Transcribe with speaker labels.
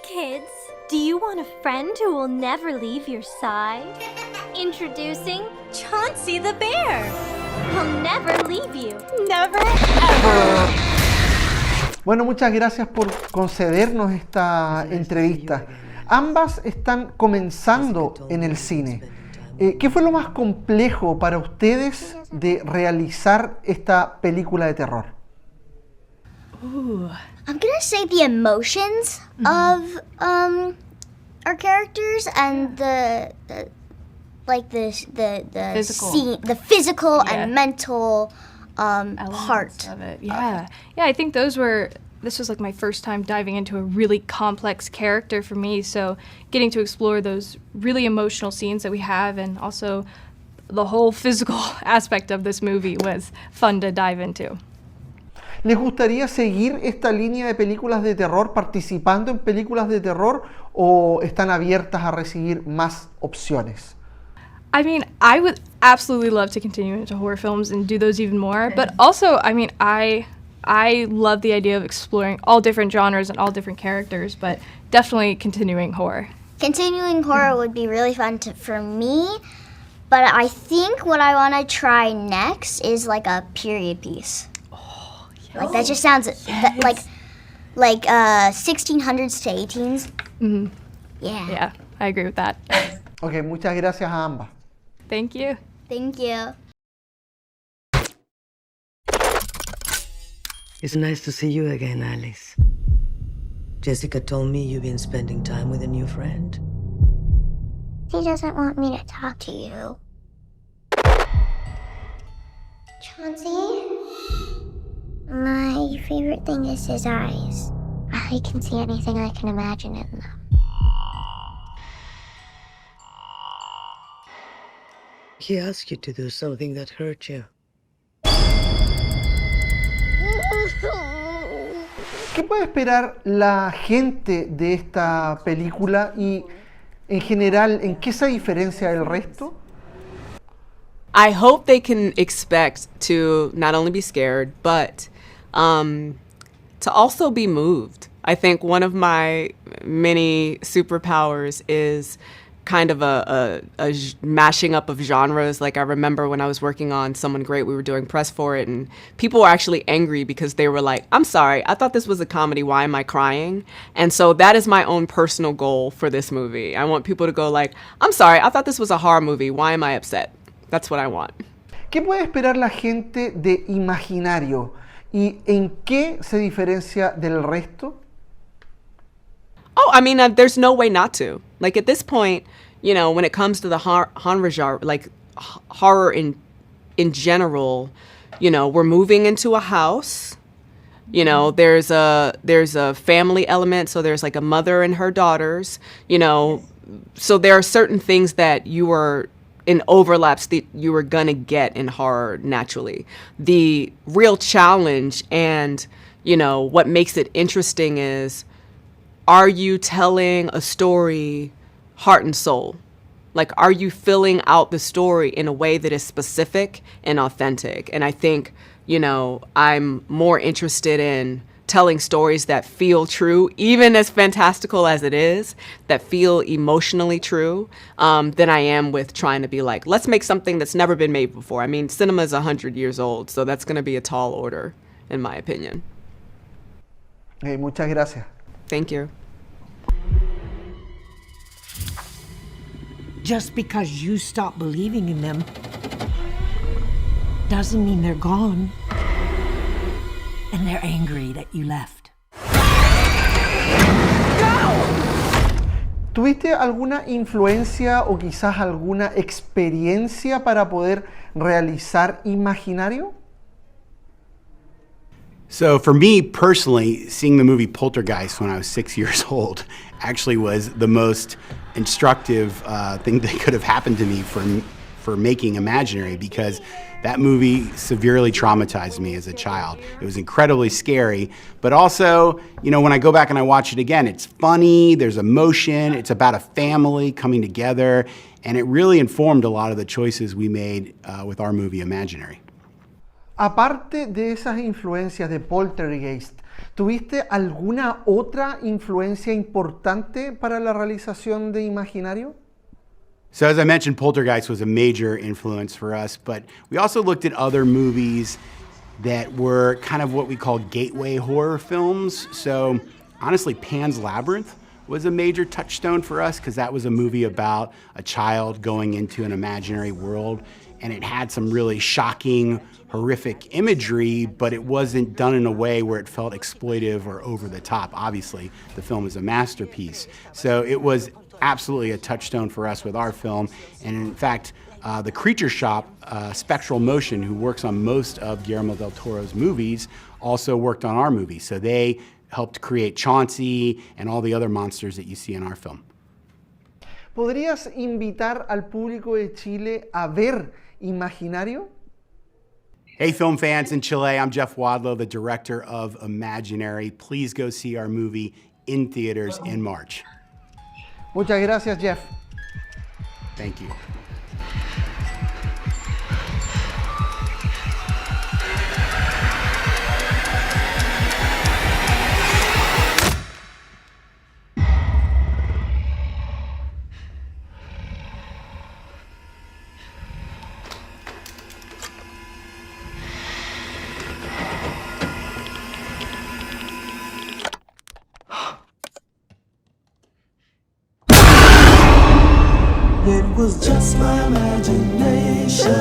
Speaker 1: kids. Do you want a friend who will never leave your side? Introducing Chauncey the Bear. He'll never leave you. Never, ever.
Speaker 2: Bueno, muchas gracias por concedernos esta entrevista. Ambas están comenzando en el cine. ¿Qué fue lo más complejo para ustedes de realizar esta película de terror?
Speaker 3: Ooh. I'm gonna say the emotions of our characters and the
Speaker 4: physical.
Speaker 3: scene, the physical and mental part
Speaker 4: of it. Yeah, I think this was like my first time diving into a really complex character for me, so getting to explore those really emotional scenes that we have and also the whole physical aspect of this movie was fun to dive into.
Speaker 2: ¿Les gustaría seguir esta línea de películas de terror participando en películas de terror o están abiertas a recibir más opciones?
Speaker 4: I mean, I would absolutely love to continue into horror films and do those even more, but also, I mean, I love the idea of exploring all different genres and all different characters, but definitely continuing horror.
Speaker 3: Continuing horror would be really fun for me, but I think what I want to try next is like a period piece. Like that just sounds like 1600s to 18s.
Speaker 4: Mm-hmm.
Speaker 3: Yeah,
Speaker 4: I agree with that.
Speaker 2: Ok, muchas gracias a ambas.
Speaker 4: Thank you.
Speaker 3: Thank you.
Speaker 5: It's nice to see you again, Alice. Jessica told me you've been spending time with a new friend.
Speaker 3: He doesn't want me to talk to you. Chauncey? My favorite thing is his eyes. I can see anything I can imagine in them.
Speaker 5: He asked you to do something that hurt you.
Speaker 2: ¿Qué puede esperar la gente de esta película y en general en qué se diferencia del resto?
Speaker 6: I hope they can expect to not only be scared, but to also be moved. I think one of my many superpowers is kind of a mashing up of genres. Like I remember when I was working on Someone Great, we were doing press for it, and people were actually angry because they were like, I'm sorry, I thought this was a comedy, why am I crying? And so that is my own personal goal for this movie. I want people to go like, I'm sorry, I thought this was a horror movie, why am I upset? That's what I want.
Speaker 2: ¿Qué puede esperar la gente de Imaginario y en qué se diferencia del resto?
Speaker 6: Oh, I mean, there's no way not to. Like at this point, you know, when it comes to the genre, like horror in general, you know, we're moving into a house. You know, there's a family element, so there's like a mother and her daughters. You know, so there are certain things that you are in overlaps that you are gonna get in horror naturally. The real challenge and, you know, what makes it interesting is, are you telling a story heart and soul? Like, are you filling out the story in a way that is specific and authentic? And I think, you know, I'm more interested in telling stories that feel true, even as fantastical as it is, that feel emotionally true, than I am with trying to be like, let's make something that's never been made before. I mean, cinema is 100 years old, so that's going to be a tall order, in my opinion.
Speaker 2: Hey, muchas gracias.
Speaker 6: Thank you.
Speaker 7: Just because you stop believing in them doesn't mean they're gone. And they're angry that you left.
Speaker 2: ¿Tuviste alguna influencia o quizás alguna experiencia para poder realizar Imaginario?
Speaker 8: So for me personally, seeing the movie Poltergeist when I was 6 years old actually was the most instructive thing that could have happened to me for making Imaginary, because that movie severely traumatized me as a child. It was incredibly scary, but also, you know, when I go back and I watch it again, it's funny, there's emotion, it's about a family coming together, and it really informed a lot of the choices we made with our movie Imaginary.
Speaker 2: Aparte de esas influencias de Poltergeist, ¿Tuviste alguna otra influencia importante para la realización de Imaginario?
Speaker 8: So as I mentioned, Poltergeist was a major influence for us, but we also looked at other movies that were kind of what we call gateway horror films. So honestly, Pan's Labyrinth was a major touchstone for us because that was a movie about a child going into an imaginary world, and it had some really shocking, horrific imagery, but it wasn't done in a way where it felt exploitive or over the top. Obviously, the film is a masterpiece. So it was absolutely a touchstone for us with our film, and in fact, the Creature Shop, Spectral Motion, who works on most of Guillermo del Toro's movies, also worked on our movie. So they helped create Chauncey and all the other monsters that you see in our film.
Speaker 2: ¿Podrías invitar al público de Chile a ver Imaginario?
Speaker 8: Hey film fans in Chile, I'm Jeff Wadlow, the director of Imaginary. Please go see our movie in theaters in March.
Speaker 2: Muchas gracias, Jeff.
Speaker 8: Thank you.
Speaker 9: It was just my imagination.